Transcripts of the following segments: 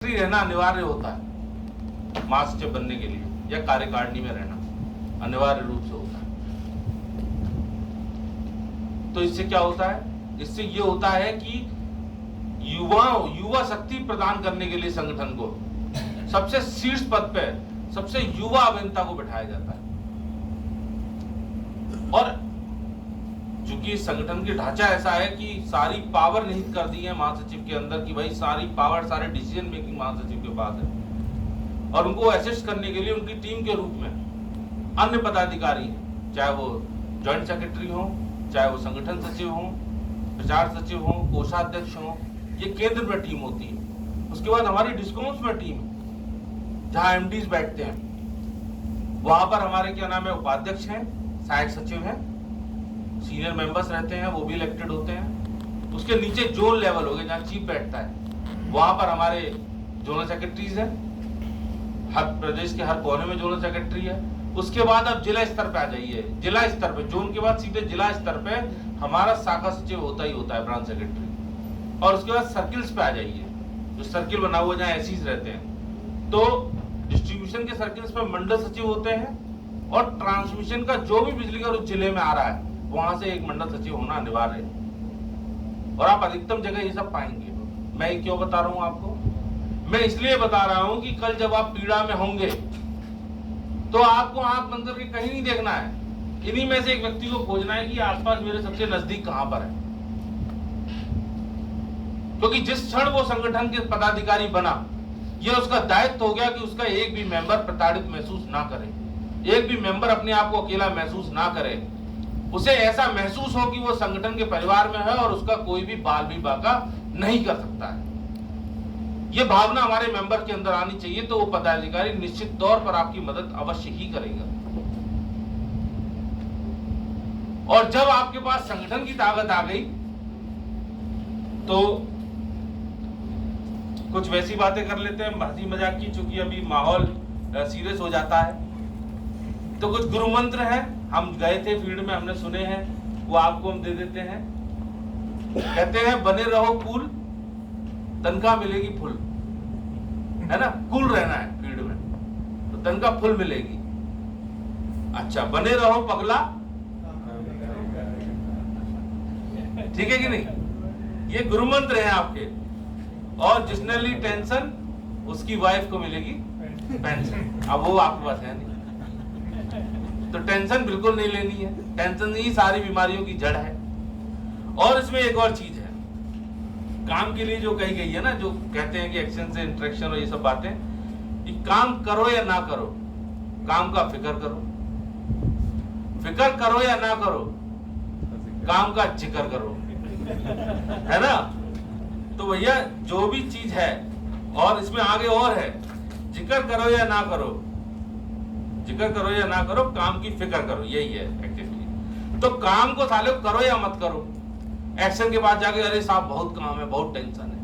रहना अनिवार्य होता है महासचिव बनने के लिए या कार्यकारिणी में रहना अनिवार्य रूप से होता है। तो इससे क्या होता है? इससे ये होता है कि युवा शक्ति प्रदान करने के लिए संगठन को सबसे शीर्ष पद पे सबसे युवा अभियंता को बिठाया जाता है। और चूंकि संगठन की ढांचा ऐसा है कि सारी पावर निहित कर दी है महासचिव के अंदर कि भाई सारी पावर सारे डिसीजन मेकिंग महासचिव के पास है और उनको असिस्ट करने के लिए उनकी टीम के रूप में अन्य पदाधिकारी हैं, चाहे वो जॉइंट सेक्रेटरी हो, चाहे वो संगठन सचिव हो, प्रचार सचिव हो, कोषाध्यक्ष हो, ये केंद्र में टीम होती है। उसके बाद हमारी डिस्कॉम्स में टीम है जहां एमडीज बैठते हैं, वहां पर हमारे क्या नाम है उपाध्यक्ष हैं, सहायक सचिव हैं, सीनियर मेंबर्स रहते हैं, वो भी इलेक्टेड होते हैं। उसके नीचे जोन लेवल हो गया जहां चीफ बैठता है, वहां पर हमारे जोनल सेक्रेटरीज हैं, हर प्रदेश के हर कोने में जोनल सेक्रेटरी है। उसके बाद अब जिला स्तर पे आ जाइए, जिला स्तर पे जोन के बाद सीधे जिला स्तर पे हमारा शाखा सचिव होता ही होता है, ब्रांच सेक्रेटरी। और उसके बाद सर्किल्स पे आ जाइए, जो सर्किल बना हुआ जहाँ एसीज रहते हैं, तो डिस्ट्रीब्यूशन के सर्किल्स पे मंडल सचिव होते हैं और ट्रांसमिशन का जो भी बिजली का उस जिले में आ रहा है वहां से एक मंडल सचिव होना अनिवार्य है। और आप अधिकतम जगह ये सब पाएंगे। मैं क्यों बता रहा हूं आपको? मैं इसलिए बता रहा हूं कि कल जब आप पीड़ा में होंगे तो आपको आंख बंद करके कहीं नहीं देखना है, इन्हीं में से एक व्यक्ति को खोजना है कि आसपास मेरे सबसे नजदीक कहां पर है। क्योंकि जिस क्षण वो संगठन के पदाधिकारी बना, यह उसका दायित्व हो गया कि उसका एक भी मेंबर प्रताड़ित महसूस ना करे, एक भी मेंबर अपने आप को अकेला महसूस ना करे, उसे ऐसा महसूस हो कि वो संगठन के परिवार में है और उसका कोई भी बाल भी बाका नहीं कर सकता है। ये भावना हमारे मेंबर के अंदर आनी चाहिए, तो वो पदाधिकारी निश्चित तौर पर आपकी मदद अवश्य ही करेगा। और जब आपके पास संगठन की ताकत आ गई तो कुछ वैसी बातें कर लेते हैं हंसी मजाक की, चूंकि अभी माहौल सीरियस हो जाता है। तो कुछ गुरु मंत्र हैं, हम गए थे फील्ड में, हमने सुने हैं, वो आपको हम दे देते हैं। कहते हैं बने रहो कूल, तनख्वाह मिलेगी फुल, है ना? कूल रहना है फील्ड में तो तनख्वाह फुल मिलेगी। अच्छा, बने रहो पगला, ठीक है कि नहीं? ये गुरु मंत्र हैं आपके। और जिसने ली टेंशन उसकी वाइफ को मिलेगी पेंशन। अब वो आपके पास है नहीं, तो टेंशन बिल्कुल नहीं लेनी है। टेंशन ही सारी बीमारियों की जड़ है। और इसमें एक और चीज है, काम के लिए जो कही गई है ना, जो कहते हैं कि एक्शन से इंटरेक्शन और ये सब बातें, कि काम करो या ना करो, काम का फिक्र करो, फिक्र करो या ना करो, काम का जिक्र करो, है ना? तो भैया जो भी चीज है, और इसमें आगे और है, जिक्र करो या ना करो, जिक्र करो या ना करो, काम की फिक्र करो, यही है एक्चुअली। तो काम को साले करो या मत करो, एक्शन के बाद जाके अरे साहब बहुत काम है, बहुत टेंशन है।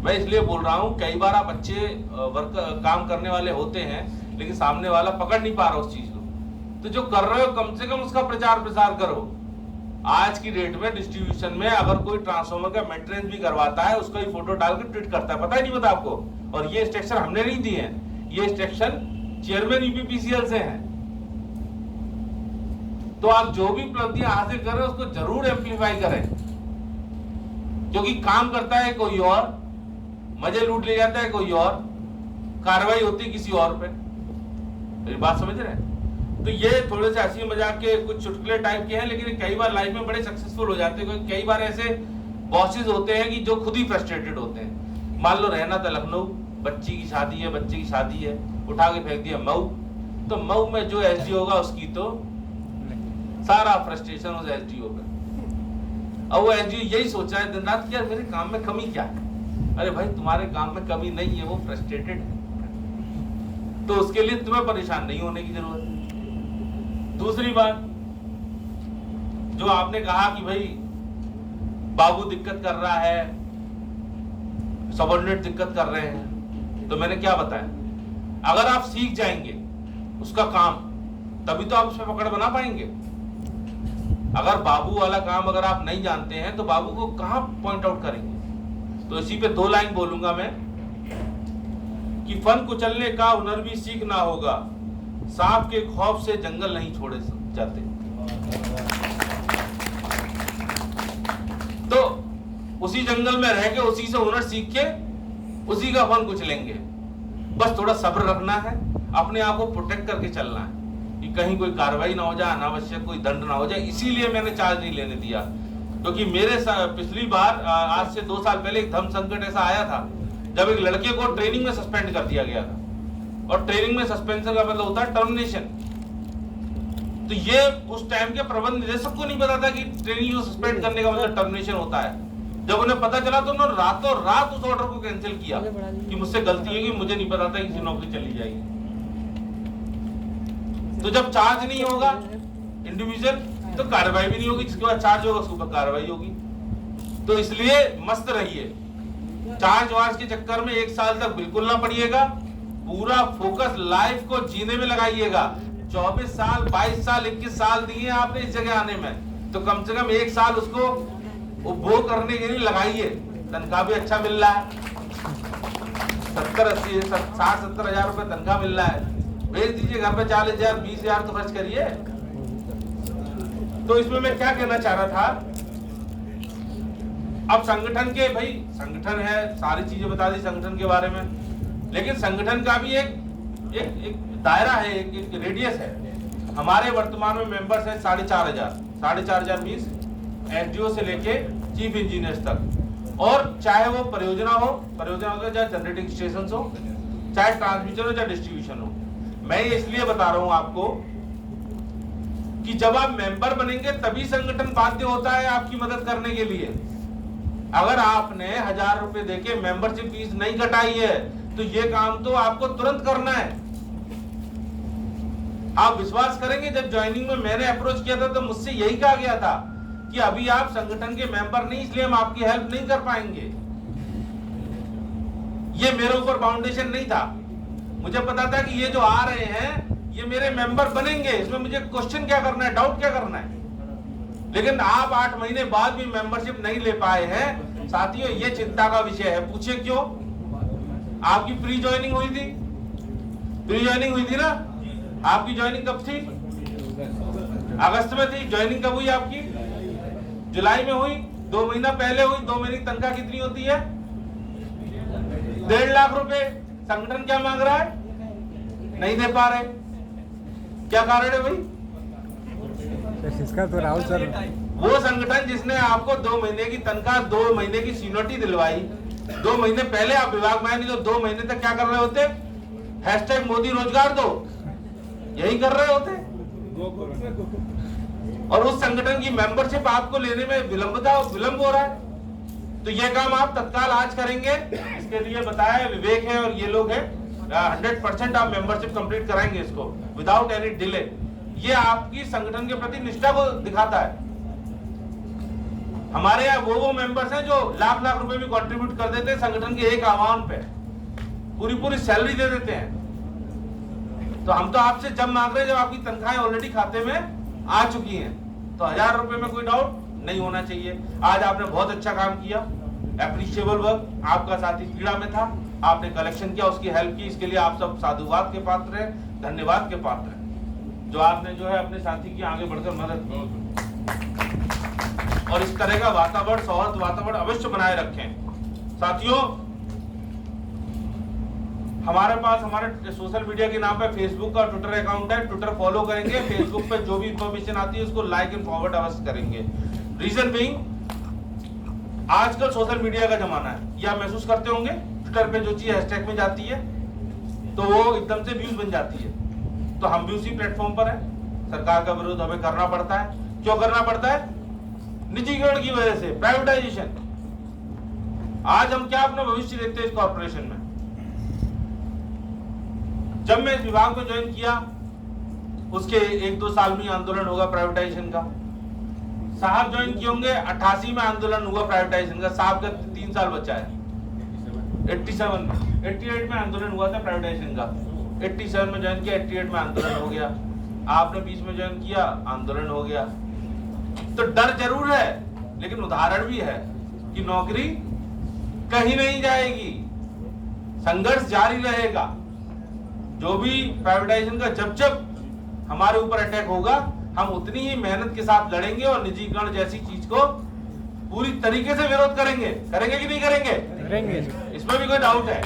मैं इसलिए बोल रहा हूं, कई बार आप अच्छे काम करने वाले होते हैं लेकिन सामने वाला पकड़ नहीं पा रहा उस चीज को, तो जो कर रहे हो कम से कम उसका प्रचार प्रसार करो। आज की डेट में डिस्ट्रीब्यूशन में अगर कोई ट्रांसफार्मर का मेंटेनेंस भी करवाता है, उसका ही फोटो डाल के ट्वीट करता है, पता ही नहीं पता आपको। और ये इंस्ट्रक्शन हमने नहीं दिए हैं, ये इंस्ट्रक्शन चेयरमैन यूपीपीसीएल से हैं। तो आप जो भी उपलब्धियां हासिल कर रहे हो उसको जरूर एम्प्लीफाई करें, क्योंकि काम करता है कोई और, मजे लूट ले जाता है कोई और, कार्रवाई होती है किसी और पे। मेरी बात समझ रहे हैं? तो ये थोड़े से हंसी मजाक के कुछ चुटकुले टाइप के हैं, लेकिन कई बार लाइफ में बड़े सक्सेसफुल हो जाते हैं। कई बार ऐसे बॉसेस होते हैं कि जो खुद ही फ्रस्ट्रेटेड होते हैं। मान लो रहना था लखनऊ, बच्ची की शादी है, बच्चे की शादी है, उठा के फेंक दिया मऊ, तो मऊ में जो एसडी होगा उसकी तो सारा फ्रस्ट्रेशन उस एसडीओ पे। अब वो एसडीओ यही सोचा है दिन रात कि यार मेरे काम में कमी क्या है। अरे भाई तुम्हारे काम में कमी नहीं है, वो फ्रस्ट्रेटेड है, तो उसके लिए तुम्हें परेशान नहीं होने की जरूरत है। दूसरी बात, जो आपने कहा कि भाई बाबू दिक्कत कर रहा है, सबऑर्डिनेट दिक्कत कर रहे हैं, तो मैंने क्या बताया, अगर आप सीख जाएंगे उसका काम तभी तो आप उस पर पकड़ बना पाएंगे। अगर बाबू वाला काम अगर आप नहीं जानते हैं तो बाबू को कहां पॉइंट आउट करेंगे? तो इसी पे 2 लाइन बोलूंगा मैं कि फन कुचलने का हुनर भी सीखना होगा, सांप के खौफ से जंगल नहीं छोड़े जाते। तो उसी जंगल में रह के उसी से हुनर सीख के उसी का फन कुचलेंगे। बस थोड़ा सब्र रखना है, अपने आप को प्रोटेक्ट करके चलना है कि कहीं कोई कार्रवाई ना हो जाए, अनावश्यक कोई दंड ना हो जाए। इसीलिए मैंने चार्ज नहीं लेने दिया, क्योंकि मेरे पिछली बार आज से 2 साल पहले एक धर्म संकट ऐसा आया था जब एक लड़के को ट्रेनिंग में सस्पेंड कर दिया गया था, और ट्रेनिंग में सस्पेंशन का मतलब होता है टर्मिनेशन। तो ये उस टाइम के प्रबंध निदेशक को नहीं पता था कि ट्रेनिंग को सस्पेंड करने का मतलब टर्मिनेशन होता है। जब उन्हें पता चला तो उन्होंने रातों रात उस ऑर्डर को कैंसिल किया कि मुझसे गलती है कि मुझे नहीं पता था कि नौकरी चली जाएगी। तो जब चार्ज नहीं होगा इंडिविजुअल तो कार्रवाई भी नहीं होगी, जिसके बाद चार्ज होगा उसके ऊपर कार्रवाई होगी। तो इसलिए मस्त रहिए, चार्ज वार्ज के चक्कर में 1 साल तक बिल्कुल ना पड़िएगा, पूरा फोकस लाइफ को जीने में लगाइएगा। 24 साल 22 साल 21 साल दिए आपने इस जगह आने में, तो कम से कम 1 साल उसको उपभोग करने के लिए लगाइए। तनख्वाह भी अच्छा मिल रहा है, 60-70 हजार रुपए तनख्वाह मिल रहा है, भेज दीजिए घर पे 40,000 20,000 तो खर्च करिए। तो इसमें मैं क्या कहना चाह रहा था, अब संगठन के भाई संगठन है, सारी चीजें बता दी संगठन के बारे में, लेकिन संगठन का भी एक दायरा है, एक रेडियस है। हमारे वर्तमान में मेंबर्स है 4,500 मीन्स एसडीओ से लेके चीफ इंजीनियर्स तक, और चाहे वो परियोजना हो चाहे जनरेटिंग स्टेशन हो, चाहे ट्रांसमिशन हो, चाहे डिस्ट्रीब्यूशन हो। मैं ये इसलिए बता रहा हूं आपको कि जब आप मेंबर बनेंगे तभी संगठन बाध्य होता है आपकी मदद करने के लिए। अगर आपने 1,000 रुपए देके मेंबरशिप फीस नहीं कटाई है तो ये काम तो आपको तुरंत करना है। आप विश्वास करेंगे, जब ज्वाइनिंग में मैंने अप्रोच किया था तो मुझसे यही कहा गया था कि अभी आप संगठन के मेंबर नहीं, इसलिए हम आपकी हेल्प नहीं कर पाएंगे। ये मेरे ऊपर फाउंडेशन नहीं था, मुझे पता था कि ये जो आ रहे हैं ये मेरे मेंबर बनेंगे, इसमें मुझे क्वेश्चन क्या करना है, डाउट क्या करना है। लेकिन आप 8 महीने बाद भी मेंबरशिप नहीं ले पाए हैं साथियों, ये चिंता का विषय है। पूछे क्यों? आपकी प्री ज्वाइनिंग हुई थी ना? आपकी ज्वाइनिंग कब थी? अगस्त में थी। ज्वाइनिंग कब हुई आपकी? जुलाई में हुई। 2 महीना पहले हुई। 2 महीने की तनख्वाह कितनी होती है? 1.5 लाख रुपए। संगठन क्या मांग रहा है? नहीं दे पा रहे। क्या कारण है भाई? इसका तो राहुल सर, वो संगठन जिसने आपको 2 महीने की तनख्वाह, 2 महीने की सीनियरिटी दिलवाई, 2 महीने पहले आप विभाग में आए, नहीं तो 2 महीने तक क्या कर रहे होते? हैशटैग मोदी रोजगार दो, यही कर रहे होते। और उस संगठन की मेंबरशिप आपको लेने में विलंब हो रहा है। तो ये काम आप तत्काल आज करेंगे, इसके लिए बताया विवेक है और ये लोग हैं। 100% आप मेंबरशिप कंप्लीट कराएंगे इसको विदाउट एनी डिले। ये आपकी संगठन के प्रति निष्ठा को दिखाता है। हमारे यहाँ वो मेंबर्स हैं जो लाख रुपए भी कंट्रीब्यूट कर देते हैं संगठन के एक आह्वान पे, पूरी सैलरी दे देते हैं। तो हम तो आपसे जब मांग रहे हैं जब आपकी तनख्वाहें ऑलरेडी खाते में आ चुकी हैं, तो 1,000 रुपए में कोई डाउट नहीं होना चाहिए। आज आपने बहुत अच्छा काम किया, एप्रिशिएबल वर्क। आपका साथी पीड़ा में था, आपने कलेक्शन किया, उसकी हेल्प की, इसके लिए आप सब साधुवाद के पात्र हैं, धन्यवाद के पात्र हैं, जो आपने जो है अपने साथी की आगे बढ़कर मदद की। और इस तरह का वातावरण, सौहार्द वातावरण अवश्य बनाए रखें। साथियों, हमारे पास हमारे सोशल मीडिया के नाम पे फेसबुक और ट्विटर अकाउंट है। ट्विटर फॉलो करेंगे, फेसबुक पे जो भी इंफॉर्मेशन आती है उसको लाइक एंड फॉरवर्ड अवश्य करेंगे। रीजन बीइंग, आजकल सोशल मीडिया का जमाना है, ये आप महसूस करते होंगे। ट्विटर पे जो चीज हैशटैग में जाती है तो वो एकदम से व्यूज बन जाती है। तो हम भी उसी प्लेटफॉर्म पर हैं। सरकार का विरोध हमें करना पड़ता है। क्यों करना पड़ता है? निजीकरण की वजह से, प्राइवेटाइजेशन। आज हम क्या अपना भविष्य देखते हैं इस कॉर्पोरेशन में? जब मैं इस विभाग में ज्वाइन किया उसके 1-2 साल में आंदोलन होगा प्राइवेटाइजेशन का। साहब ज्वाइन किए होंगे 88 में आंदोलन हुआ प्राइवेटाइजेशन का। साहब का 3 साल बचा है। 87 में, 88 में आंदोलन हुआ था प्राइवेटाइजेशन का। 87 में ज्वाइन किया, 88 में आंदोलन हो गया। आपने 20 में ज्वाइन किया, आंदोलन हो गया। तो डर जरूर है, लेकिन उदाहरण भी है कि नौकरी कहीं नहीं जाएगी, संघर्ष जारी रहेगा। जो भी प्राइवेटाइजेशन का जब जब हमारे ऊपर अटैक होगा, हम उतनी ही मेहनत के साथ लड़ेंगे और निजीकरण जैसी चीज को पूरी तरीके से विरोध करेंगे। करेंगे कि नहीं करेंगे? करेंगे, इसमें भी कोई डाउट है?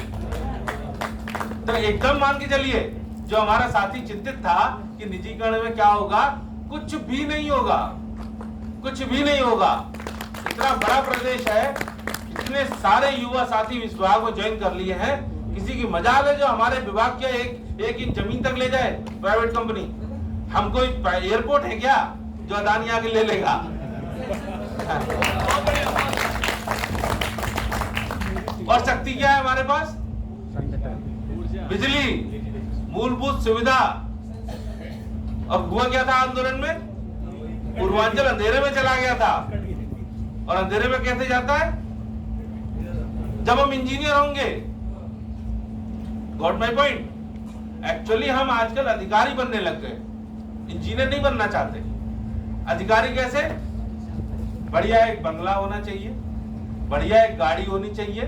तो एकदम मान के चलिए, जो हमारा साथी चिंतित था कि निजीकरण में क्या होगा, कुछ भी नहीं होगा, कुछ भी नहीं होगा। इतना बड़ा प्रदेश है, इतने सारे युवा साथी इस विभाग को ज्वाइन कर लिए हैं, किसी की मजाल है जो हमारे विभाग के एक इंच जमीन तक ले जाए प्राइवेट कंपनी? हम कोई एयरपोर्ट है क्या जो अदानी आके ले लेगा? और शक्ति क्या है हमारे पास? बिजली, मूलभूत सुविधा। और हुआ क्या था आंदोलन में? पूर्वांचल अंधेरे में चला गया था। और अंधेरे में कैसे जाता है? जब हम इंजीनियर होंगे। Got my point? एक्चुअली हम आजकल अधिकारी बनने लग गए, इंजीनियर नहीं बनना चाहते। अधिकारी कैसे? बढ़िया एक बंगला होना चाहिए, बढ़िया एक गाड़ी होनी चाहिए,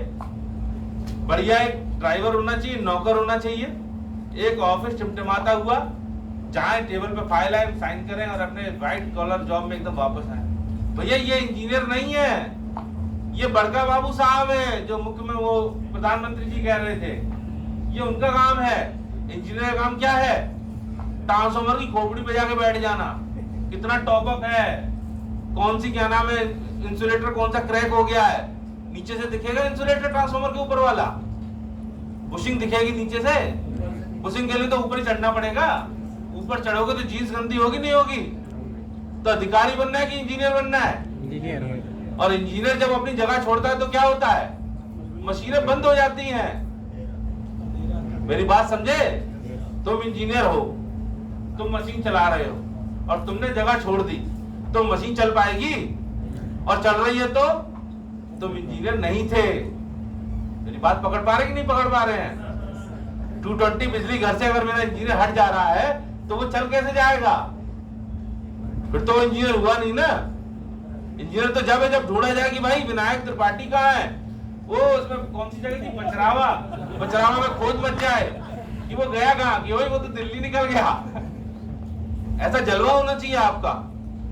बढ़िया एक ड्राइवर होना चाहिए, नौकर होना चाहिए, एक ऑफिस टिमटिमाता हुआ, जहां टेबल पे फाइल आए, साइन करें और अपने व्हाइट कॉलर जॉब में एकदम वापस आए। भैया ये इंजीनियर नहीं है, ये बड़का बाबू साहब है जो मुख्य में वो प्रधानमंत्री जी कह रहे थे, ये उनका काम है। इंजीनियर का काम क्या है? ट्रांसफार्मर की खोपड़ी पे जाके बैठ जाना, कितना टॉप अप है, कौन सी क्या नाम है, इंसुलेटर कौन सा क्रैक हो गया है, नीचे से दिखेगा इंसुलेटर ट्रांसफार्मर के ऊपर वाला, बुशिंग दिखेगी नीचे से। बुशिंग के लिए तो ऊपर ही चढ़ना पड़ेगा, ऊपर चढ़ोगे तो जीन्स गंदी होगी नहीं होगी? तो अधिकारी बनना है कि इंजीनियर बनना है? इंजीनियर। और इंजीनियर जब अपनी जगह छोड़ता है तो क्या होता है? मशीनें बंद हो जाती हैं। मेरी बात समझे? तुम इंजीनियर हो, तुम मशीन चला रहे हो और तुमने जगह छोड़ दी, तो मशीन चल पाएगी? और चल रही है तो तुम इंजीनियर नहीं थे। मेरी बात पकड़ पा रहे कि नहीं पकड़ पा रहे हैं? 220 बिजली घर से अगर मेरा इंजीनियर हट जा रहा है तो वो चल कैसे जाएगा? फिर तो इंजीनियर हुआ नहीं ना। इंजीनियर तो जब ढूंढा जाए कि भाई विनायक त्रिपाठी कहाँ है, वो उसमें कौन सी जगह थी, बचरावा में खोज मच जाए कि वो गया कहाँ, कि वो तो दिल्ली निकल गया। ऐसा जलवा होना चाहिए आपका।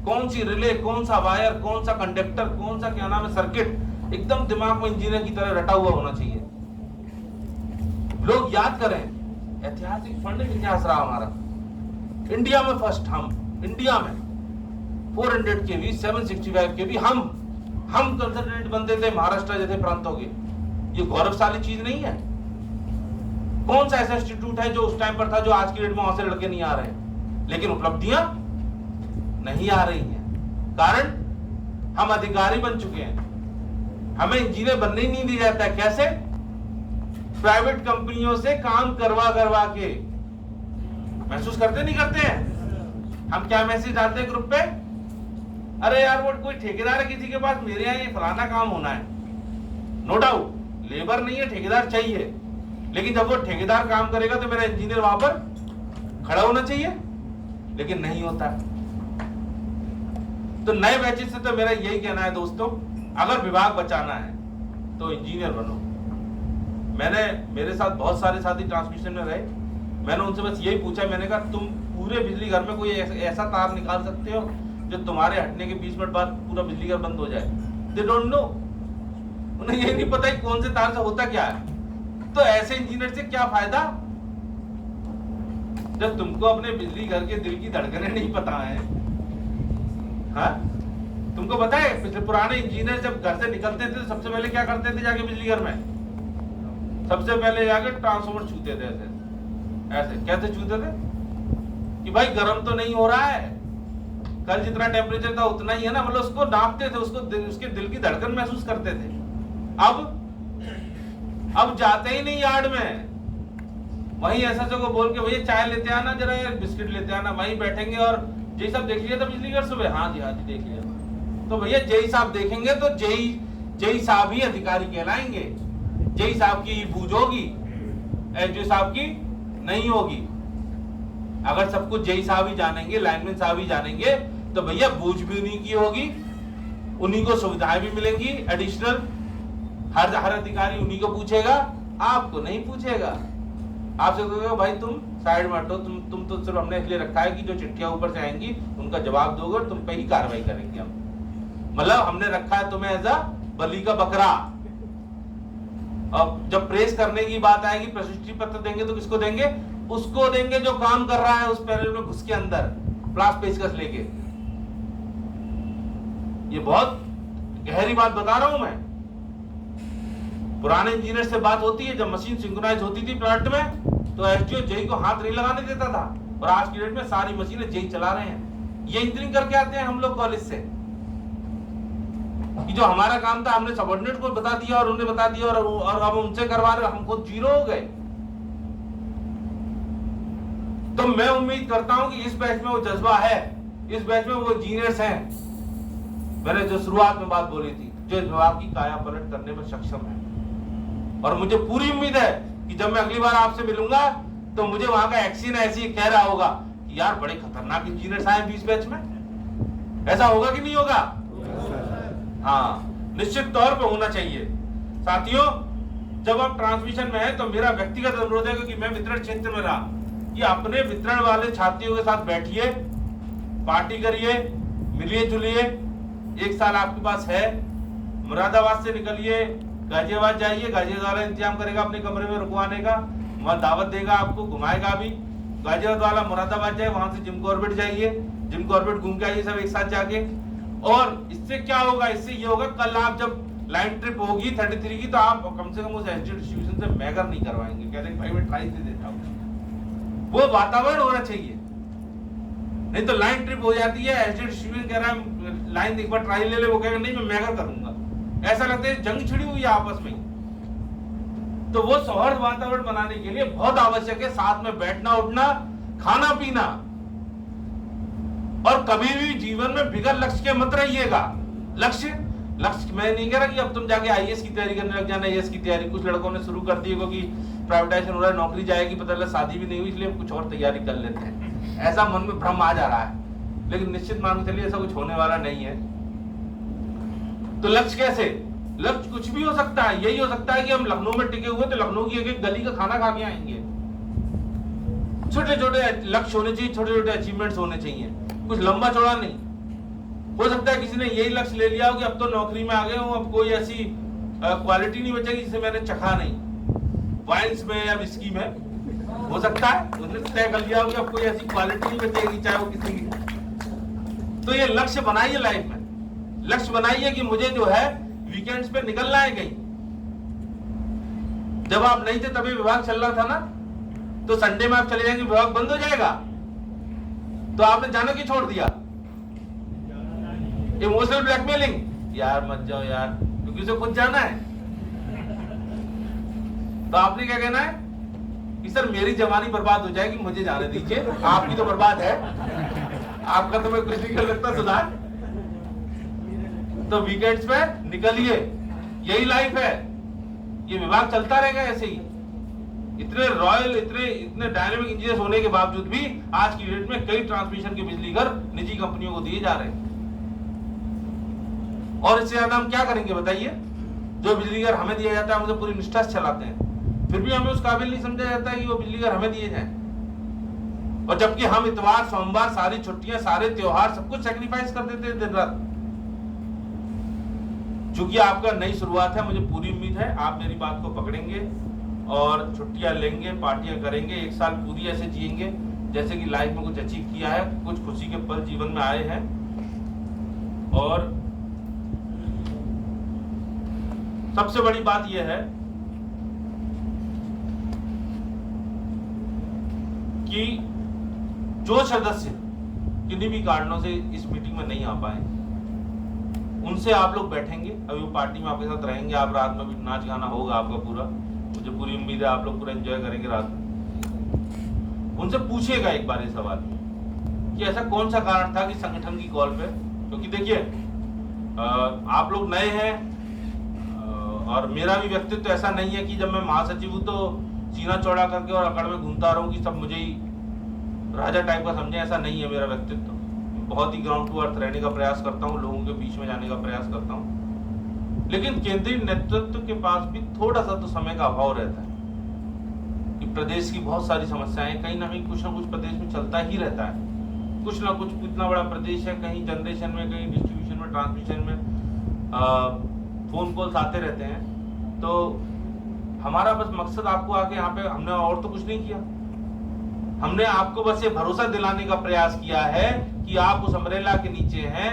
कौन सी रिले, कौन सा वायर, कौन सा कंडक्टर, कौन सा क्या नाम है सर्किट, एकदम दिमाग में इंजीनियर की तरह रटा हुआ होना चाहिए। लोग याद करें, ऐतिहासिक फंड इतिहास रहा हमारा, इंडिया में फर्स्ट, हम इंडिया में 400 केवी 765 केवी हम कंसल्टेंट बनते थे महाराष्ट्र जैसे प्रांतों के। ये गौरवशाली चीज नहीं है? कौन सा ऐसा इंस्टीट्यूट है जो उस टाइम पर था जो आज की डेट में वहां से लड़के नहीं आ रहे हैं? लेकिन उपलब्धियां नहीं आ रही हैं, कारण हम अधिकारी बन चुके हैं, हमें इंजीनियर बनने ही नहीं दिया जाता है। कैसे? प्राइवेट कंपनियों से काम करवा के। महसूस करते नहीं करते हैं? हम क्या मैसेज डालते हैं ग्रुप पे? अरे यार वो कोई ठेकेदार है किसी के पास, मेरे यहाँ ये फलाना काम होना है। नो डाउट लेबर नहीं है, ठेकेदार चाहिए, लेकिन जब वो ठेकेदार काम करेगा तो मेरा इंजीनियर वहां पर खड़ा होना चाहिए, लेकिन नहीं होता। तो नए बैचेस से तो मेरा यही कहना है दोस्तों, अगर विभाग बचाना है तो इंजीनियर बनो। मेरे साथ बहुत सारे साथी ट्रांसमिशन में रहे, मैंने उनसे बस यही पूछा, मैंने कहा तुम पूरे बिजली घर में कोई ऐसा तार निकाल सकते हो जो तुम्हारे हटने के 20 मिनट बाद पूरा बिजली घर बंद हो जाए? दे डोंट नो, उन्हें ये नहीं पता कौन से तार से होता क्या है। तो ऐसे इंजीनियर से क्या फायदा जब तुमको अपने बिजली घर के दिल की धड़कनें नहीं पता है। हाँ, तुमको पता है पिछले पुराने इंजीनियर जब घर से निकलते थे तो सबसे पहले क्या करते थे? जाके बिजली घर में सबसे पहले जाके ट्रांसफार्मर छूते थे। ऐसे कैसे छूते थे कि भाई गर्म तो नहीं हो रहा है, कल जितना टेम्परेचर था उतना ही है ना, मतलब उसको नापते थे, उसके दिल की धड़कन महसूस करते थे। अब जाते ही नहीं यार्ड में, वहीं ऐसा को बोल के भैया चाय लेते आना, जरा बिस्किट लेते आना, वहीं बैठेंगे और जय साहब देख लिया था बिजली घर सुबह? हाँ जी देख लिया। तो भैया जय साहब देखेंगे तो जय साहब ही अधिकारी कहलाएंगे, जय साहब की बूझ होगी, एसडीओ साहब की नहीं होगी। अगर सब कुछ जय साहब ही जानेंगे, लाइनमैन साहब ही जानेंगे, तो भैया बूझ भी उन्हीं की होगी, उन्हीं को सुविधाएं भी मिलेंगी एडिशनल। हर अधिकारी उन्हीं को पूछेगा, आपको नहीं पूछेगा। आपसे कहेगा भाई तुम साइड में हटो, तुम तो सिर्फ हमने इसलिए रखा है कि जो चिट्ठियां ऊपर से आएंगी उनका जवाब दोगे और तुम पे ही कार्रवाई करेंगे हम। मतलब हमने रखा है तुम्हें एज अ बलि का बकरा। अब जब प्रेस करने की बात आएगी, प्रशस्ति पत्र देंगे तो किसको देंगे? उसको देंगे जो काम कर रहा है उस पैनल में घुस के अंदर प्लास पेचकस लेके। ये बहुत गहरी बात बता रहा हूं मैं। पुराने इंजीनियर से बात होती है, जब मशीन सिंक्रोनाइज होती थी प्लांट में तो एसडीओ जेई को हाथ नहीं लगाने देता था, और आज की डेट में सारी मशीनें जेई चला रहे हैं। ये इंजीनियरिंग करके आते हैं हम लोग कॉलेज से, कि जो हमारा काम था हमने सबऑर्डिनेट को बता दिया और उन्हें बता दिया, और अब उनसे करवा रहे, हम खुद जीरो हो गए। तो मैं उम्मीद करता हूं कि इस बैच में वो जज्बा है, इस बैच में वो इंजीनियर्स हैं, मैंने जो शुरुआत में बात बोली थी, जो इस विभाग की काया पलट करने में सक्षम है। और मुझे पूरी उम्मीद है कि जब मैं अगली बार आपसे मिलूंगा तो मुझे वहां का एक्सीन ऐसी कह रहा होगा कि यार बड़े खतरनाक इंजीनियर्स आए 20 बैच में। ऐसा होगा कि नहीं होगा? हाँ, निश्चित तौर पे होना चाहिए। साथियों, जब आप ट्रांसमिशन में है तो मेरा व्यक्तिगत अनुरोध है कि मैं वितरण क्षेत्र में रहा, कि अपने वितरण वाले छात्रियों के साथ बैठिए, पार्टी करिए, मिलिए जुलिए। एक साल आपके पास है, मुरादाबाद से निकलिए, गाजियाबाद जाइए, गाजियाबाद वाला इंतजाम करेगा अपने कमरे में रुकवाने का, वहां दावत देगा, आपको घुमाएगा भी। गाजियाबाद वाला मुरादाबाद जाए, वहां से जिम कॉर्बेट जाइए, जिम कॉर्बेट घूम के आइए सब एक साथ जाके। और इससे क्या होगा? इससे ये होगा, कल आप जब लाइन ट्रिप होगी 33 की, तो आप कम से कम उस एसडी डिस्ट्रीब्यूशन से मैगर नहीं करवाएंगे, कहते भाई मैं ट्राई दे देता हूं। वो वातावरण होना चाहिए, नहीं तो लाइन ट्रिप हो जाती है, एसडी डिस्ट्रीब्यूशन कह रहा है लाइन एक बार ट्राई ले ले, वो कहेगा नहीं मैं मैगर करूंगा। ऐसा लगता है जंग छिड़ी हुई है आपस में। तो वो सौहार्द वातावरण बनाने के लिए बहुत आवश्यक है साथ में बैठना उठना, खाना पीना। और कभी भी जीवन में बिगड़ लक्ष्य के मत रहिएगा। लक्ष्य मैं नहीं कह रहा कि अब तुम जाके आईएएस की तैयारी करने लग जाना, आईएएस की तैयारी कुछ लड़कों ने शुरू कर दी है, क्योंकि प्राइवेटाइजेशन हो रहा है, नौकरी जाएगी, पता चला शादी भी नहीं हुई, इसलिए कुछ और तैयारी कर लेते हैं। ऐसा मन में भ्रम आ जा रहा है, लेकिन निश्चित मान के चलिए ऐसा कुछ होने वाला नहीं है। तो लक्ष्य कैसे? लक्ष्य कुछ भी हो सकता है। यही हो सकता है कि हम लखनऊ में टिके हुए तो लखनऊ की एक गली का खाना खा के आएंगे। छोटे छोटे लक्ष्य होने चाहिए, छोटे छोटे अचीवमेंट्स होने चाहिए, कुछ लंबा चौड़ा नहीं। हो सकता है किसी ने यही लक्ष्य ले लिया हो कि अब तो नौकरी में आ गए हूं, अब कोई ऐसी क्वालिटी नहीं बचेगी जिसे मैंने चखा नहीं, वाइन्स में या विस्की में। हो सकता है उसने तय कर लिया हो कि अब कोई ऐसी क्वालिटी नहीं बचेगी, चाहे वो किसी की। तो ये लक्ष्य बनाइए लाइफ में, लक्ष्य बनाइए कि मुझे जो है वीकेंड्स पे निकलना है कहीं। जब आप नहीं थे तभी विभाग चल रहा था ना, तो संडे में आप चले जाएंगे, विभाग बंद हो जाएगा, तो आपने जाना क्यों छोड़ दिया? इमोशनल ब्लैकमेलिंग, यार मत जाओ यार, क्योंकि उसे खुद जाना है। तो आपने क्या कहना है कि सर मेरी जवानी बर्बाद हो जाएगी, मुझे जाने दीजिए। आपकी तो बर्बाद है, आपका तो मैं कुछ नहीं कर सकता सुधार। तो वीकेंड्स पे निकलिए, यही लाइफ है। ये विभाग चलता रहेगा ऐसे ही। इतने रॉयल, इतने डायनेमिक इंजीनियर होने के बावजूद भी आज की डेट में कई ट्रांसमिशन के बिजली घर निजी कंपनियों को दिए जा रहे हैं। और इससे ज्यादा हम क्या करेंगे बताइए? जो बिजली घर हमें दिया जाता है हम उसे पूरी निष्ठा से चलाते हैं, फिर भी हमें उस काबिल नहीं समझा जाता है कि वो बिजली घर हमें दिए जाए। और जबकि हम इतवार सोमवार सारी छुट्टियां, सारे त्योहार, सब कुछ सेक्रीफाइस कर देते हैं दिन रात। चूंकि आपका नई शुरुआत है, मुझे पूरी उम्मीद है आप मेरी बात को पकड़ेंगे और छुट्टियां लेंगे, पार्टियां करेंगे, एक साल पूरी ऐसे जिएंगे जैसे कि लाइफ में कुछ अचीव किया है, कुछ खुशी के पल जीवन में आए हैं। और सबसे बड़ी बात यह है कि जो सदस्य किन्हीं भी कारणों से इस मीटिंग में नहीं आ पाए, उनसे आप लोग बैठेंगे, अभी वो पार्टी में आपके साथ रहेंगे, आप रात में भी नाच गाना होगा आपका पूरा, मुझे पूरी उम्मीद है आप लोग पूरा एंजॉय करेंगे रात में। उनसे पूछिएगा एक बार ये सवाल कि ऐसा कौन सा कारण था कि संगठन की कॉल पे, क्योंकि देखिए आप लोग नए हैं और मेरा भी व्यक्तित्व ऐसा नहीं है कि जब मैं महासचिव हूं तो सीना चौड़ा करके और अकड़ में घूमता रहूं कि सब मुझे ही राजा टाइप का समझे। ऐसा नहीं है मेरा व्यक्तित्व। बहुत ही ग्राउंड टू अर्थ रहने का प्रयास करता हूँ, लोगों के बीच में जाने का प्रयास करता हूँ। लेकिन केंद्रीय नेतृत्व के पास भी थोड़ा सा तो समय का अभाव रहता है कि प्रदेश की बहुत सारी समस्याएं कहीं ना कहीं कुछ ना कुछ प्रदेश में चलता ही रहता है। कुछ ना कुछ, इतना बड़ा प्रदेश है, कहीं जनरेशन में, कहीं डिस्ट्रीब्यूशन में, ट्रांसमिशन में फोन कॉल्स आते रहते हैं। तो हमारा बस मकसद आपको आके यहाँ पे, हमने और तो कुछ नहीं किया, हमने आपको बस ये भरोसा दिलाने का प्रयास किया है कि आप उस अम्ब्रेला के नीचे हैं,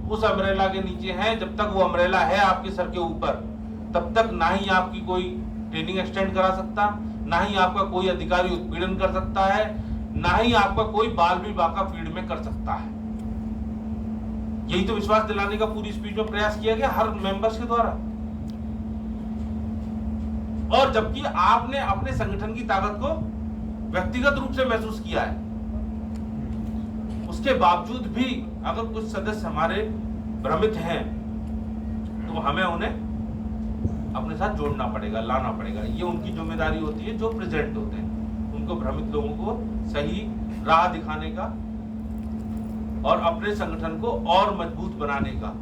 उस अम्ब्रेला के नीचे हैं। जब तक वो अम्ब्रेला है आपके सर के ऊपर, तब तक ना ही आपकी कोई ट्रेनिंग एक्सटेंड करा सकता, ना ही आपका कोई अधिकारी उत्पीड़न कर सकता है, ना ही आपका कोई बाल विवाह का फील्ड में कर सकता है। यही तो विश्वास दिलाने का पूरी स्पीच में प्रयास किया गया हर मेंबर्स के द्वारा। और जबकि आपने अपने संगठन की ताकत को व्यक्तिगत रूप से महसूस किया है, उसके बावजूद भी अगर कुछ सदस्य हमारे भ्रमित हैं तो हमें उन्हें अपने साथ जोड़ना पड़ेगा, लाना पड़ेगा। ये उनकी जिम्मेदारी होती है जो प्रेजेंट होते हैं, उनको भ्रमित लोगों को सही राह दिखाने का और अपने संगठन को और मजबूत बनाने का।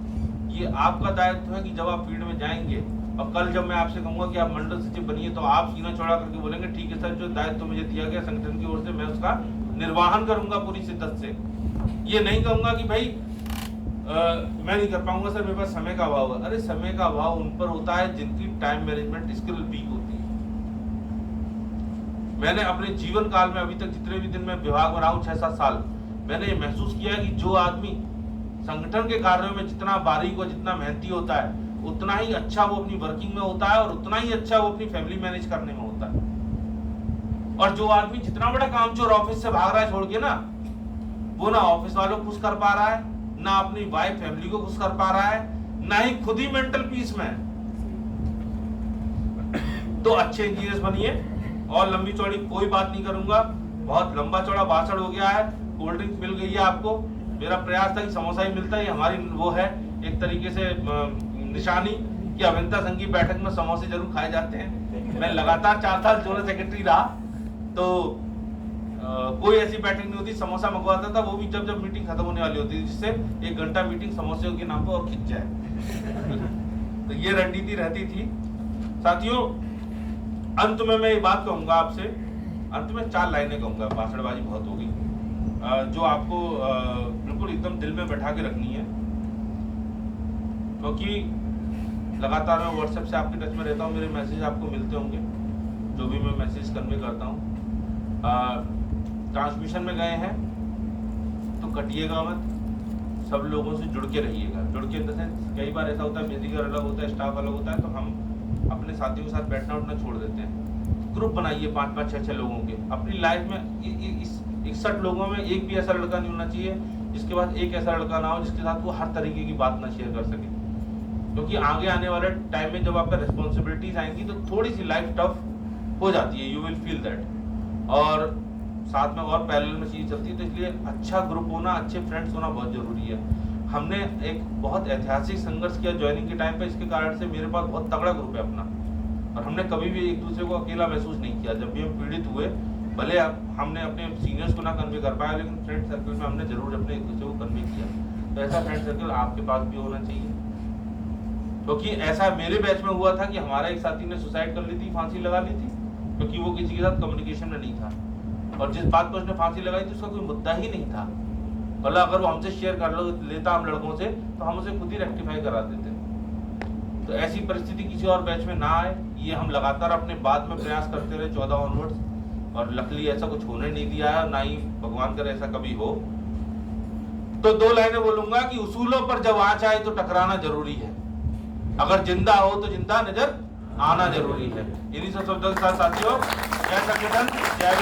ये आपका दायित्व है कि जब आप फील्ड में जाएंगे और कल जब मैं आपसे कहूंगा कि आप मंडल सचिव बनिए, तो आप सीना चौड़ा करके बोलेंगे ठीक है सर, जो दायित्व मुझे दिया गया संगठन की ओर से मैं उसका निर्वहन करूंगा पूरी शिद्दत से। ये नहीं कहूंगा कि भाई मैं नहीं कर पाऊंगा सर, मेरे पास समय का अभाव है। अरे समय का अभाव उन पर होता है जिनकी टाइम मैनेजमेंट स्किल वीक होती है। मैंने अपने जीवन काल में अभी तक जितने भी दिन मैं विभाग में रहा हूं, 6-7 साल, मैंने ये महसूस किया है कि जो आदमी संगठन के कार्यों में जितना बारीक और जितना मेहनती होता है, उतना ही अच्छा वो अपनी वर्किंग में होता है और उतना ही अच्छा वो अपनी फैमिली मैनेज करने में होता है। और जो आदमी जितना बड़ा कामचोर ऑफिस से भाग रहा है छोड़ के ना, वो ना ऑफिस वालों को खुश कर पा रहा है, ना अपनी वाइफ फैमिली को खुश कर पा रहा है, ना ही खुद ही मेंटल पीस में। तो अच्छे इंजीनियर्स बनिए। और लंबी चौड़ी कोई बात नहीं करूंगा, बहुत लंबा चौड़ा भाषण हो गया है। कोल्ड ड्रिंक मिल गई है आपको, मेरा प्रयास था कि समोसा ही मिलता है, हमारी वो है एक तरीके से निशानी कि अभियंता संघ की बैठक में समोसे जरूर खाए जाते हैं। मैं लगातार 4 साल जोनल सेक्रेटरी रहा, तो कोई ऐसी बैठक नहीं होती, समोसा मंगवाता था, वो भी जब जब मीटिंग खत्म होने वाली होती थी, जिससे 1 घंटा मीटिंग समोसे के नाम पर और खिंच जाए। तो ये रणनीति रहती थी। साथियों, अंत में मैं ये बात कहूंगा आपसे, अंत में 4 लाइनें कहूंगा, भाषणबाजी बहुत होगी, जो आपको बिल्कुल एकदम दिल में बैठा के रखनी है। क्योंकि लगातार मैं व्हाट्सएप से आपके टच में रहता हूँ, मेरे मैसेज आपको मिलते होंगे, जो भी मैं मैसेज कन्वे करता हूँ। ट्रांसमिशन में गए हैं तो कटिएगा मत, सब लोगों से जुड़ के रहिएगा। जुड़ के जैसे कई बार ऐसा होता है म्यूजिकर अलग होता है, स्टाफ अलग होता है, तो हम अपने साथियों के साथ बैठना उठना छोड़ देते हैं। ग्रुप बनाइए 5-5, 6-6 लोगों के। अपनी लाइफ में इस 61 लोगों में एक भी ऐसा लड़का नहीं होना चाहिए जिसके पास एक ऐसा लड़का ना हो जिसके साथ वो हर तरीके की बात ना शेयर कर सके। क्योंकि आगे आने वाले टाइम में जब आपका रिस्पॉन्सिबिलिटीज आएंगी तो थोड़ी सी लाइफ टफ हो जाती है, यू विल फील दैट। और साथ में और पैरेलल में चीज चलती है, तो इसलिए अच्छा ग्रुप होना, अच्छे फ्रेंड्स होना बहुत जरूरी है। हमने एक बहुत ऐतिहासिक संघर्ष किया ज्वाइनिंग के टाइम पे, इसके कारण से मेरे पास बहुत तगड़ा ग्रुप है अपना, और हमने कभी भी एक दूसरे को अकेला महसूस नहीं किया। जब भी हम पीड़ित हुए, भले हमने अपने सीनियर्स को ना कन्वे कर पाया, लेकिन फ्रेंड सर्कल में हमने जरूर अपने एक दूसरे को कन्वे किया। तो ऐसा फ्रेंड सर्कल आपके पास भी होना चाहिए। क्योंकि ऐसा मेरे बैच में हुआ था कि हमारा एक साथी ने सुसाइड कर ली थी, फांसी लगा ली थी, क्योंकि वो किसी के साथ कम्युनिकेशन में नहीं था, और जिस बात पर उसने फांसी लगाई थी उसका कोई मुद्दा ही नहीं था। मतलब अगर वो हमसे शेयर कर लेता हम लड़कों से, तो हम उसे खुद ही रेक्टिफाई करा देते। तो ऐसी परिस्थिति किसी और बैच में ना आए, ये हम लगातार अपने बाद में प्रयास करते रहे 14 ऑनवर्ड्स, और लकली ऐसा कुछ होने नहीं दिया है, ना ही भगवान करे ऐसा कभी हो। तो 2 लाइनें बोलूंगा कि उसूलों पर जब आँच आए तो टकराना जरूरी है, अगर जिंदा हो तो जिंदा नजर आना जरूरी है। इन्हीं सब शब्दों के साथ साथियों, जय संगठन, जय